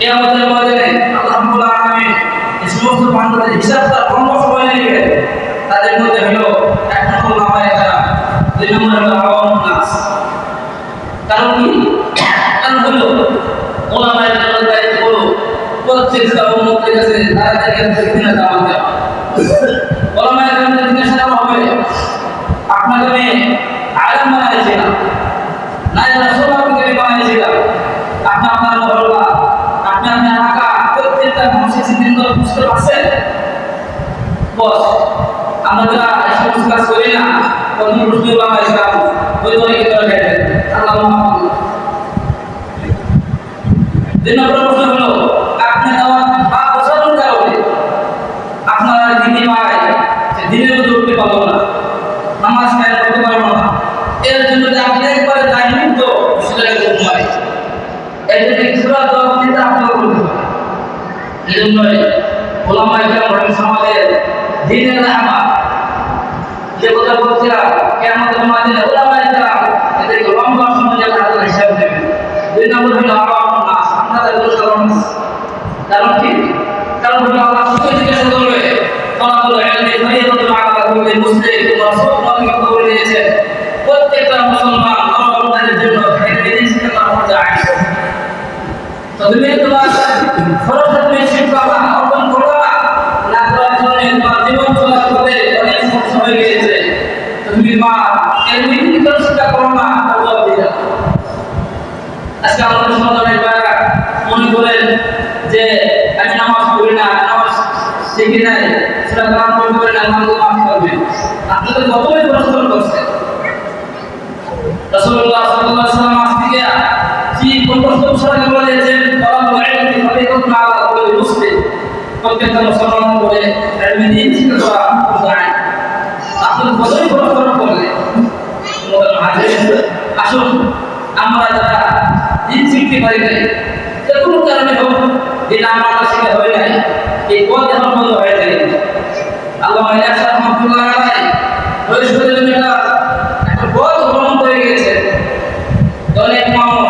কিয়ামতের ময়দানে আল্লাহ রাব্বুল আলামিন এই সমস্ত বান্দাদের হিসাবটা লম্বা সময় নেবে। তাদের মধ্যে হলো এক নম্বর নামায়ে কারাম, দুই নম্বর হলো আওয়ামুন নাস। কারণ কি? কারণ হলো ওলামায়ে কেরামের দায়িত্ব হলো প্রত্যেকটা উম্মতের কাছে তাদেরকে দিনে দাওয়াত দেওয়া। ওলামায়ে কেরামদের জিজ্ঞাসা করা হবে, আপনাকে আমি আলেম বানিয়েছিলাম না, রাসূল আপনাকে বানিয়েছিলাম, আপনি আপনার মহল্লা, আপনি আপনার এলাকা প্রত্যেকটা মানুষের চিন্তা বুঝতে পারছেন? বস আমরা যারা এই সমস্ত কাজ করি না, প্রথম প্রশ্ন বানাইছিলাম ওই তরিকে করে গেলেন আল্লাহ মাহমুদ। দুই নম্বর প্রশ্ন হলো, আপনি দাওয়াত বা প্রচারের কারণে আপনারা দিনই পায় যে দিনের মধ্যে উঠতে পারবো না, নামাজ কায়েম করতে পারবো না, এর জন্য যে আপনি একবারে দায়ী তো সেটাকে করতে হয়। এর জন্য কিছুটা দাওয়াত দিতে আপনাকে করতে হবে। এই জন্যই ওলামায়ে কেরাম সমাজের দিনের রাহমাত যে কথা বলছিলাম, কিয়ামতের ময়দানে ওলামায়ে কেরাম এদেরকে লম্বা সময় আল্লাহ হিসাব দেবেন। দুই নম্বর হলো আওয়ামুন নাস, আপনাদের সাধারণ মানুষ। কারণ কি? কারণ হলো আল্লাহ শুধু জিজ্ঞাসা করবে তালাবুল ইলমি ফারিদাতুন আলা কুল্লি মুসলিম, রাসূল আমাকে বলে দিয়েছেন প্রত্যেকটা মুসলমান নরনারীর জন্য বিধি শিক্ষা করা যায়। তো তুমি তোমার ফরজ তুমি শিক্ষা অর্জন করবা না, করার জন্য তোমার জীবন চলার পথে অনেক সমস্যা হয়ে গিয়েছে, তুমি মা এলমি শিক্ষা করো না, জবাব দিও। আজকে আমাদের সমাজের বাইরা মনে করেন যে আমি নামাজ পড়ি না, নামাজ শিখি নাই, সেটা কাম করবে না, আমাকে মাফ করবে। আপনাদের কতই প্রশ্ন করছে রাসূলুল্লাহ সাল্লাল্লাহু আলাইহি ওয়াসাল্লাম আজ থেকে কি কোন প্রশ্ন সরাসরি বলেছেন, তালাবুল ইলমি ফারিদাতুন আলা কুল্লি মুসলিম, প্রত্যেকটা মুসলমান করে ইলমি দিন শিক্ষা করা যায়। আপনাদের কতই প্রশ্ন করলে মোদের মাঝে আসুন আমরা যারা দিন শিখতে পারি নাই, যে কোনো কারণে হোক দিন আমরা শিখে হয় নাই, এই পথ এখন বন্ধ হয়ে যায়। আল্লামা ইলিয়াস রাহমাতুল্লাহ আলাইহি ভবিষ্যতের জন্য একটা পথ গ্রহণ করে গিয়েছেন। অনেক মানুষ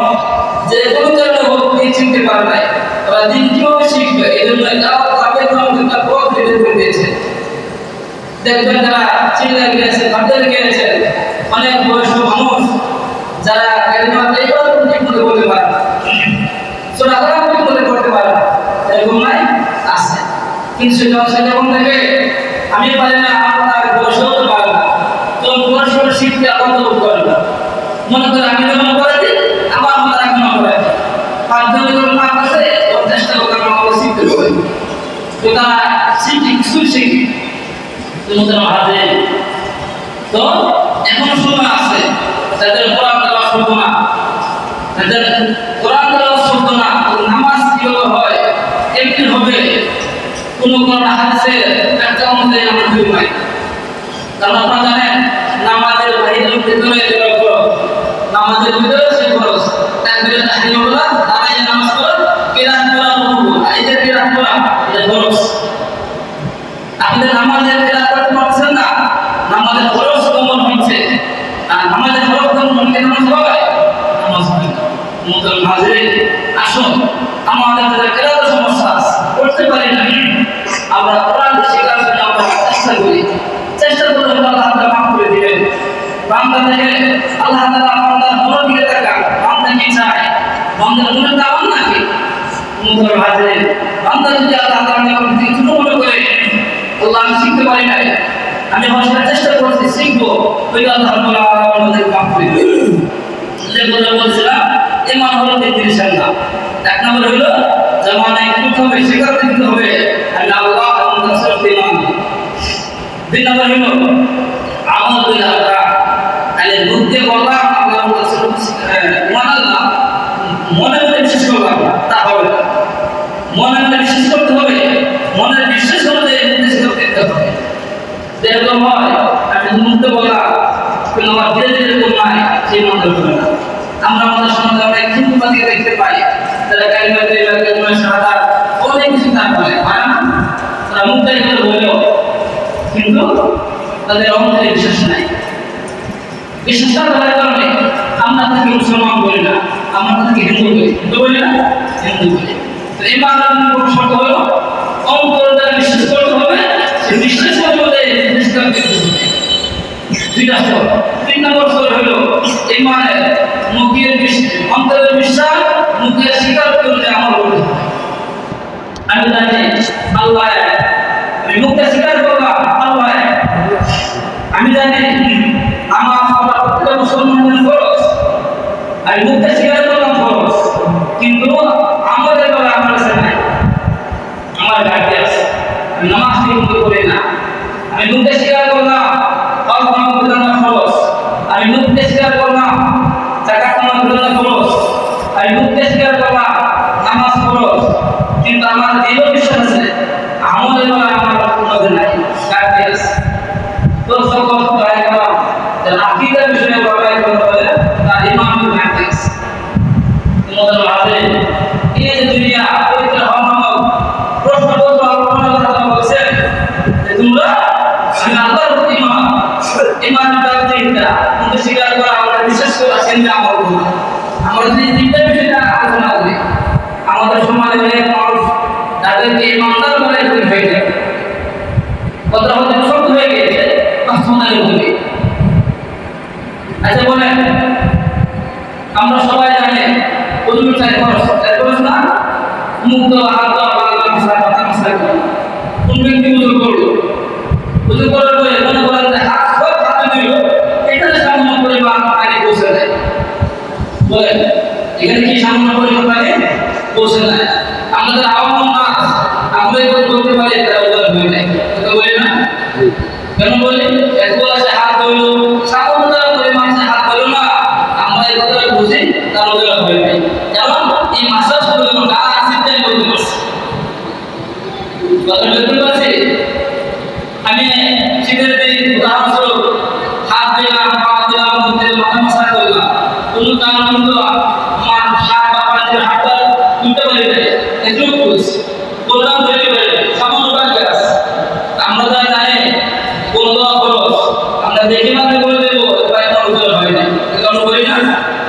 যে কোনো কারণে হোক দিন শিখতে পারে নাই, তারা দিন কিভাবে শিখবে এই জন্য তাদের একটা পথ বের করে দিয়েছে। দেখবেন যারা চিল্লা গিয়েছে, বাজারে গিয়েছে, অনেক বয়স্ক মানুষ যারা কালিমা তাইয়্যিবা ঠিক মতো বলতে পারে না, সূরা আল-কালাম ঠিক মতো পড়তে পারে না, এরকম নাই আছে। কিন্তু সে যখন দেখে আমি পারি না, আমার বয়সও তো পারে না, তখন পড়াশোনা শিখতে আবদ্ধ করে না, মনে করে আমি যখন করে দিই আমার মতো এখন করে দিই, পাঁচজনে যখন পাক আছে ওর চেষ্টা করতে আমাকে শিখতে হবে, তো তারা শিখি কিছুই শিখি তোমাদের হাতে। তো এখনো সময় আছে, তাদের কোরআন তেলাওয়াত করতো না, তাদের কোরআন তেলাওয়াত করতো না, নামাজ কিভাবে হয় এমনি হবে কোনো হাদিসে একটা অনুযায়ী আমরা ভুল পাই। কারণ আপনারা জানেন নামাজের বাহিরের ভিতরে তেলাওয়াত করো, নামাজের ভিতরে সে খরচ তাকবীরে তাহরিমাতুল্লাহ দাঁড়িয়ে নামাজ পড়ো, কিরাত করা রুকু, এই যে কিরাত করা এটা খরচ। আপনি নামাজের কিরাত করতে পারছেন না, নামাজের খরচ কমন হচ্ছে, আর নামাজের খরচ কমন হলে নামাজ হবে, নামাজ হবে না। মুসলমান হাজির আসুন, আমাদের যারা কিরাতের সমস্যা আছে করতে পারি না, আমরা কোরআন শেখার জন্য আমরা চেষ্টা করি, চেষ্টা করলে আল্লাহ তাআলা মাফ করে দিবেন। বান্দা থেকে আল্লাহ তাআলা বান্দার মনের দিকে তাকান, বান্দা কি চায়, বান্দার মনের দাওয়াত নাকি? মুসলমান হাজির বান্দা যদি আল্লাহ তাআলা নিকট ছোট মনে করে আল্লাহ আমি শিখতে পারি না, আমি ভাষার চেষ্টা করছি শিখবো, ওই আল্লাহ রাব্বুল আলামিন আমাদের মাফ করে দিবেন। যে কথা বলছিলাম ইমান হলো তিনটি না, এক নম্বর হলো জামানায় করতে হবে, শেখাতে দিতে হবে আমি আল্লাহ এবং রাসূলকে ইমান। দুই নম্বর হলো আমল বিল আখলাক, তাহলে বুদ্ধি বললাম আল্লাহ এবং রাসূলকে ইমান আল্লাহ মনে মনে বিশ্বাস করলাম তা হবে না, মনে মনে বিশ্বাস করতে হবে, মনের বিশ্বাস অনুযায়ী বুদ্ধি করতে হবে। যেরকম হয় আমি মুক্ত বললাম কিন্তু আমার ধীরে ধীরে কোন নাই সেই মন্ত্র হবে না। আমরা আমাদের সমাজে অনেক হিন্দুবাদী দেখতে পাই, যারা কালিমা তাইয়্যিবা কালিমা শাহাদাত অনেক কিছু না বলে, হয় না? তারা মুক্ত করে বলেও কিন্তু তাদের অন্তরে বিশ্বাস নাই। বিশ্বাস না থাকার কারণে আমরা তাকে মুসলমান বলি না, আমরা তাকে হিন্দু বলি, হিন্দু বলি না, হিন্দু বলি। ইমানের শর্ত হলো অন্তর দ্বারা বিশ্বাস করতে হবে, সেই বিশ্বাসের মধ্যে ইসলাম করতে হবে। দুইটা স্তর। 3 নম্বর স্তর হলো ইমানের মুখের অন্তরের বিশ্বাস, মুখে স্বীকার করে আমল করতে হবে। আমি জানি আল্লাহ এক, আমি মুখে স্বীকার করলাম আল্লাহ এক। আমি জানি আমার প্রত্যেকটা মুসলমানের ফরজ, আমি মুখে স্বীকার করলাম ফরজ, কিন্তু আমাদের বেলা আমার কাছে নাই, আমার ঘাটতি আছে, আমি নামাজ ঠিক করি না। আমি মুখে স্বীকার করলাম ফরজ, আমি মুখে স্বীকার করলাম যাকাত ফরজ, আমি মুখে স্বীকার করলাম নামাজ ফরজ, কিন্তু আমার দৃঢ় বিশ্বাস আছে আমাদের বেলা আমার মধ্যে নাই, ঘাটতি আছে। তো সকল ট্রাই করা আকীদার বিষয়ে বলা হয় তার ইমানের ঘাটতি আছে। তোমাদের মাঝে এই যে দুনিয়া পবিত্র হওয়ার প্রশ্ন করতে আল্লাহ বলছেন যে তোমরা আমি আল্লাহর প্রতি ইমানটা তিনটা কিন্তু স্বীকার করা আমরা বিশ্বাস করে আছেন যে আমল করবো। আমরা যদি তিনটা বিষয়টা আলোচনা করি আমাদের সমাজে অনেক মানুষ তাদেরকে ইমানদার বলে হয়ে যায়, কথা হতে শব্দ হয়ে গিয়েছে সমাজের মধ্যে। আচ্ছা বলেন, আমরা সবাই জানি ওযু চাই খরচ না, মুখ দেওয়া, হাত দেওয়া, বাংলা ভাষা, কথা ভাষা করে কোন ব্যক্তি ওযু করলো, ওযু করার পরে মনে করেন যে হাত সব হাতে দিল, এখানে সামান্য পরিমাণ পানি পৌঁছে যায়। বলেন এখানে কি সামান্য পরিমাণ পানি পৌঁছে যায়? আমাদের আওয়াম না আমরা এগুলো করতে পারি, তারা ওদের হয়ে যায়, এটা বলি না কেন বলি? একবার আছে হাত ধরলো, সামান্য পরিমাণ হাত ধরলো না, আমরা এই কথাটা বুঝি তার ওদের হয়ে যায়। কারণ এই মাসাজ পরিমাণ গান আসিতে বলতে পারছি, কথা বলতে পারছি। আমি শীতের দিন উদাহরণস্বরূপ হাত দিলাম, পা দিলাম, মুখে মাথা মাসাজ করলাম, কোনো কারণ কিন্তু আমার হাত বা পায়ের হাতটা দুটো বেড়ে যায়, একটু বলছি বললাম বেড়ে বেড়ে সামান্য বাকি আছে। আমরা যা জানি বলবা খরচ আমরা দেখে মাঝে বলে দেবো পায়ে উজ্জ্বল হয় না, কারণ বলি না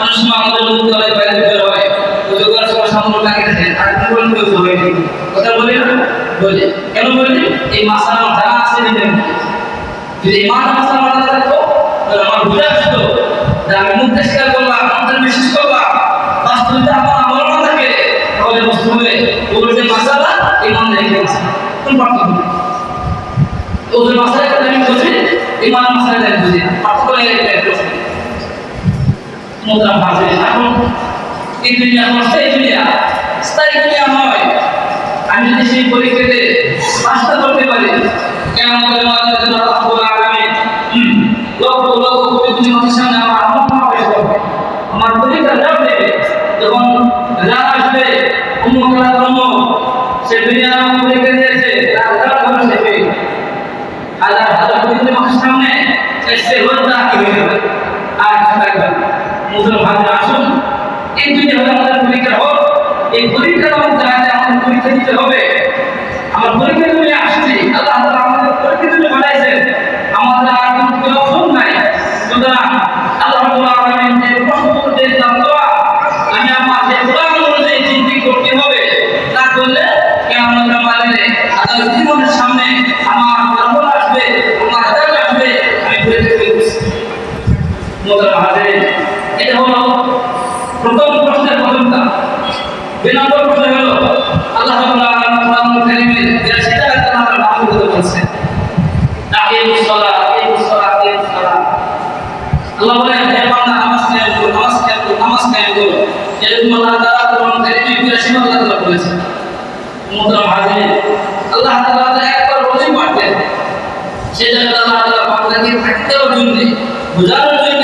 অনেক সময় আমাদের মুখ ধরে পায়ে উজ্জ্বল হয়, উজ্জ্বল করার সময় সামান্য লাগিয়ে থাকে আর কি বলতে হয় না, কথা বলি না বলি কেন বলি? এই মাসালা জানা আছে নিজের মধ্যে, যদি ইমান মাসালা মানা থাকতো তাহলে আমার বুঝা আসতো যে আমি মুখে স্বীকার করলাম, আমাদের বিশ্বাস করলাম, বাস্তবিকতা আমার আমল না থাকে, তাহলে বুঝতে হবে ওগুলো যে মাসালা ইমান রেখে মাসালা কোন পার্থক্য? ওদের মাসালা আমি বুঝি, ইমান মাসালা আমি বুঝি, পার্থক্য একটাই। মোতারাম হাজির, এখন এই দুনিয়া স্থায়ী দুনিয়া, স্থায়ী দুনিয়া নয়। আমি যদি সেই পরীক্ষাতে পাশটা করতে পারি, কেমন করে লক্ষ লক্ষ কোটি কোটি মানুষের সামনে আমার আমল পেশ করবে, আমার পরীক্ষা জবাব দেবে। যখন যারা আসবে উম্মুকেরা ধর্ম সে দুনিয়ার পরীক্ষা দিয়েছে, তার ধর্ম শেখে হাজার হাজার কোটি মানুষের সামনে সে লজ্জা কি হয়ে যাবে আর থাকবে। মুসলিম ভাইরা আসুন, এই দুনিয়া হলো আমাদের পরীক্ষা হোক, এই পরীক্ষার মধ্যে আমাদের পরীক্ষা দিতে হবে। আমার পরীক্ষা তুমি আসছি, আল্লাহ আমাদের পরীক্ষা তুমি বানাইছেন, আমাদের আর কোনো অপশন নাই। সুতরাং আল্লাহ যে প্রশ্ন করতে আমি আমার যে কোরআন অনুযায়ী চিন্তা করতে হবে, না করলে কেমন আমাদের আল্লাহর জীবনের সামনে আমার আমল আসবে, আমার আযাব আসবে, আমি পরীক্ষা দেব। মোতারাম হাজির, এটা হলো প্রথম প্রশ্নের প্রথমটা। 2 নম্বর প্রশ্ন হলো আল্লাহ রাব্বুল আলামিন কোরআনুল কারীমে যে সেটা আল্লাহ নাম বলতে বলেছেন, আকিমুস সালাত, আকিমুস সালাত, আকিমুস সালাত। আল্লাহ বলেন হে বান্দা নামাজ কায়েম করো, নামাজ কায়েম করো, নামাজ কায়েম করো। এরকম আল্লাহ তাআলা কোরআনুল কারীমে বিরাশি বার আল্লাহ বলেছেন। মোতারাম হাজির, আল্লাহ তাআলা একবার বলেই পারতেন, সেটা আল্লাহ তাআলা বান্দাকে থাকতে দেওয়ার জন্য, বোঝানোর জন্য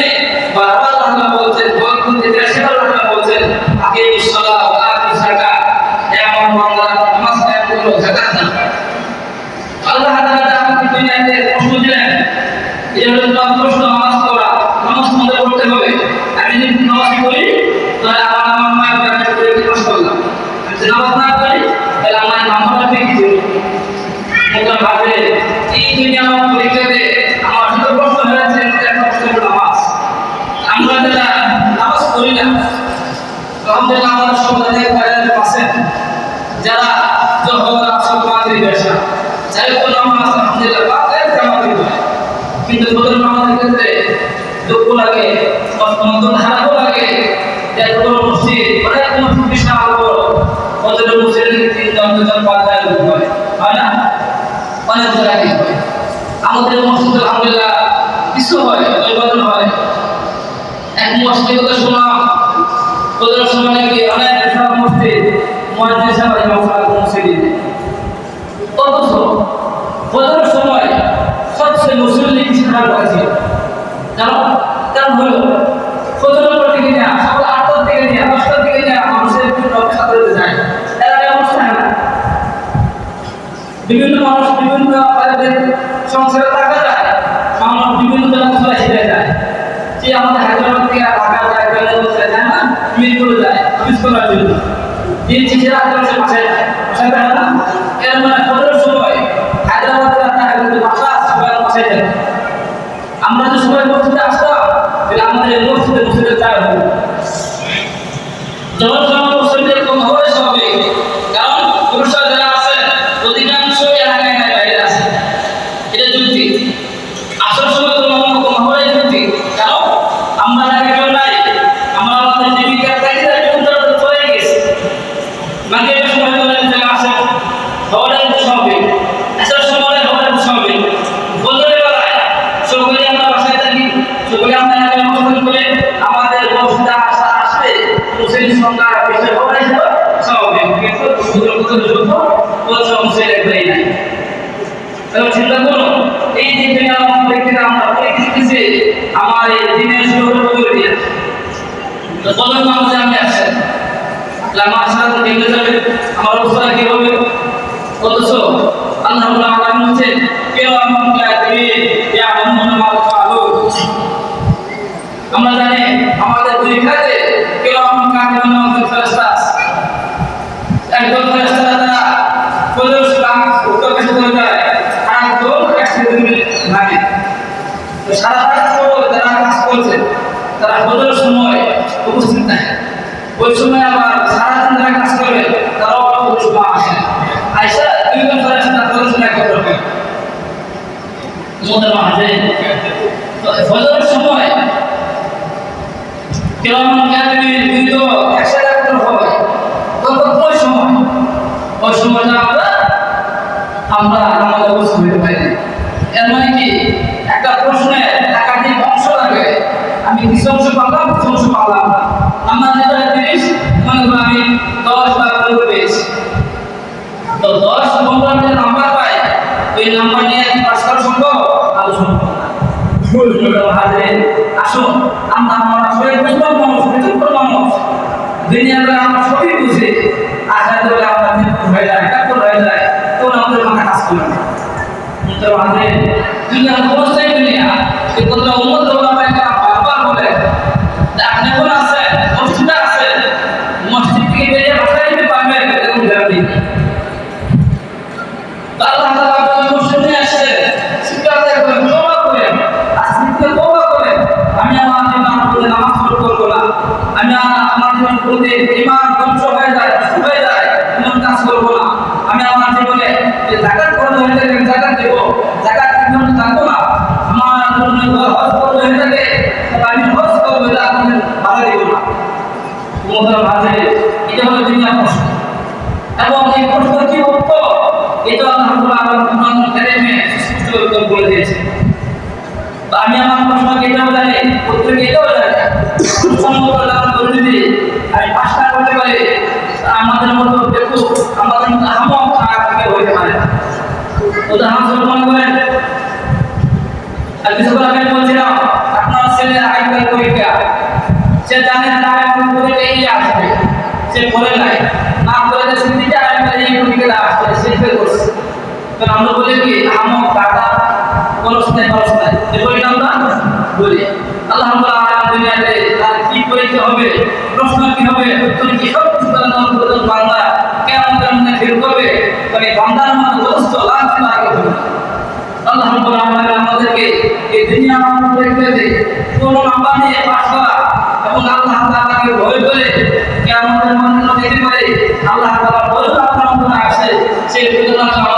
বারবার আল্লাহ বলছেন, বলতে বিরাশি বার আল্লাহ বলছেন আকিমুস সালাত, আকিমুস যাকাত। হে আমার বান্দা নামাজ কায়েম করো, যাকাত দাও। আল্লাহ তাআলা আমাকে দুনিয়াতে প্রশ্ন দিলেন, এই হলো প্রশ্ন, নামাজ পড়া, নামাজ তোমাদের পড়তে হবে। আমি যদি নামাজ পড়ি তাহলে আমার মায়ের কাছে করে কি নামাজ পড়লাম, আমি যদি নামাজ না পড়ি তাহলে আমার নামাজটা কি দিবে? মোতারাম হাজির, এই দুনিয়া আমার পরীক্ষাতে আমার শুধু প্রশ্ন হয়েছে একটা প্রশ্ন হলো নামাজ। আমরা যারা নামাজ পড়ি না, আলহামদুলিল্লাহ আমাদের সমাজে 50% চাই তো নামাজ আলহামদুলিল্লাহ পাঁচ জামাতে হয়, কিন্তু ফজর নামাজের ক্ষেত্রে দুঃখ লাগে, অন্তর খারাপও লাগে। এত বড় মসজিদ, অনেক মসজিদ বিশাল বড়, ফজরের মসজিদে 3 জন 5 জন লোক হয়, হয় না? অনেক জায়গায় হয়। আমাদের মসজিদ আলহামদুলিল্লাহ কিছু হয়, পরিবর্তন হয়। এক মসজিদ কথা শুনলাম, ফজরের সময় নাকি অনেক বিশাল মসজিদ, মুয়াজ্জিন সাহেব ইমাম সাহেব মসজিদে, অথচ ফজরের সময় সবচেয়ে মুসল্লি কিসের কাছে জানো? কারণ হলো ফজরের পর থেকে নিয়ে সকাল 8টার থেকে নিয়ে 10টার থেকে নিয়ে মানুষের জন্য অপেক্ষা করতে যায়। এরা অবস্থা না, বিভিন্ন মানুষ বিভিন্ন সংসারে টাকা যায়, মানুষ বিভিন্ন জায়গায় চলে হেঁটে যায়। যে আমাদের হায়দ্রাবাদ থেকে ঢাকা যায়, যায় না, মিরপুরে যায় অফিস করার জন্য, যে চিঠির আশেপাশে বাসায় যায়, বাসায় যায় না। এর মানে ফজরের সময় হায়দ্রাবাদের বাসা সবাই বাসায় যায়। আমরা যে সবাই মসজিদে আসতাম, তাহলে আমাদের মসজিদে যায় হতো। যখন মসজিদে এরকম হবে স্বাভাবিক, কারণ পুরুষরা যারা আছে অধিকাংশই এলাকায় বাইরে আছে, এটা যুক্তি। আসল সময় কম হবে যুক্তি, কারণ আমরা এলাকায় কেউ নাই, আমরা আমাদের জীবিকার চাহিদা চলে গেছি। মানে সময় যারা আছে হওয়াটা স্বাভাবিক, আসল সময় হওয়াটা স্বাভাবিক। বদলে বেলায় সকলে আমরা বাসায় থাকি, সকলে আমরা এলাকায় অবস্থান করে আমাদের মসজিদে আসলে মুসলিম সংখ্যা বেশি হওয়াটাই স্বাভাবিক, কিন্তু চিন্তা করুন এই যে আমরা দেখতেছি আমার এই দিনের শুরু করে দিয়ে বলেন মানুষ আমি আসছেন আমার সাথে ভেঙে যাবে, আমার অবস্থা কি হবে? অথচ আল্লাহ আলামিন বলছেন কেউ আমরা জানি আমাদের পরীক্ষাতে কেউ আমাদের ফেরেশতা একদম ফেরেশতা তারা ফজর সালাত উত্তর কাছে চলে যায়, আর একদম 1 মিনিট লাগে। তো সারা রাত যারা কাজ করছে তারা ফজরের সময় উপস্থিত থাকে, ওই সময় আবার সারাদিন যারা কাজ করবে তারাও ফজরের সময় আসে, আইসা 2 জন ফেরেশতা ফজরের সময় একত্র হয়। ফজরের সময় কেরামান কাতিবিন কিন্তু একসাথে একত্র হয়, তখন ওই সময়টা আমরা আমাদের বুঝতে পারি না। এর মানে কি একটা প্রশ্নের একাধিক অংশ লাগে, আমি কিছু অংশ পারলাম কিছু অংশ পারলাম না। আমরা যেটা জিনিস মনে করি আমি 10 বা 15 পেয়েছি, তো 10-15 যে নাম্বার পাই ওই নাম্বার নিয়ে পাস করা সম্ভব? আলোচনা আসুন আমরা সবাই বুঝলাম মানুষ মানুষ দুনিয়াতে আমরা সবই বুঝি, আশা করে আমরা হয়ে যায় একাত্তর হয়ে যায়, তখন আমাদের মাথা কাজ করে না। দুনিয়ার অবস্থায় দুনিয়া এই কথা উন্নত বারবার বলে আপনি এখন আছে মসজিদে আছে, মসজিদ থেকে বেরিয়ে বাসায় যেতে পারবেন এরকম গ্যারান্টি নেই। আল্লাহ তাআলা মসজিদে আসে সিজদা করেন, তওবা করেন, আসলে তওবা করেন, আমি আমার জীবনের প্রতি নামাজ পড়ব না, আমি আমার জীবনের প্রতি ঈমান ধ্বংস হয়ে যায় এমন কাজ করব না, আমি আমার জীবনে যে যাকাত করতে হয়ে থাকে যাকাত দেব, যাকাত জীবনে থাকবো না, আমার জন্য হজ করতে হয়ে থাকে আমি হজ করবো, এটা আপনাদের বাধা দেব না। মোহতারাম হাজির, এটা হলো দুনিয়ার প্রশ্ন, এবং এই প্রশ্ন কি উত্তর এটা আল্লাহ রাব্বুল আলামিন কারিমে সুস্পষ্ট উত্তর বলে দিয়েছে। তো আমি আমার প্রশ্ন এটাও জানি, উত্তর এটাও জানি, সম্মত জানার পরিস্থিতি আমি 5টা করতে পারি, আমাদের মতো দেখো আমাদের মতো আহমক থেকে হইতে পারে। উদাহরণস্বরূপ মনে করেন কিছুক্ষণ আগে বলছিলাম আপনার ছেলে আইপিএল পরীক্ষা, সে জানে আইপিএল পরীক্ষা এই আসবে, সে বলে নাই না করে সিদ্দিকে আইপিএল এই পরীক্ষা আসবে, সে ফেল করছে। তো আমরা বলি কি আহমক টাকা পড়াশোনায় এই পরিণাম না বলি আল্লাহ রাব্বুল আলামিন দুনিয়াতে তার কি পরীক্ষা হবে, প্রশ্ন কি হবে, উত্তর কি সব কিছু বান্দা কেমন কেমন ফেল করবে, মানে বান্দার মতো দোস্ত লাখ লাখ হবে। আল্লাহ রাব্বুল আলামিন আমাদেরকে এই দুনিয়া পরীক্ষাতে কোন নাম্বার নিয়ে পাস করা এবং আল্লাহ তাআলাকে ভয় করে কিয়ামতের মাঠে যেতে পারে, আল্লাহ তাআলা বলে আপনার মনে আসে সেই পরিকল্পনা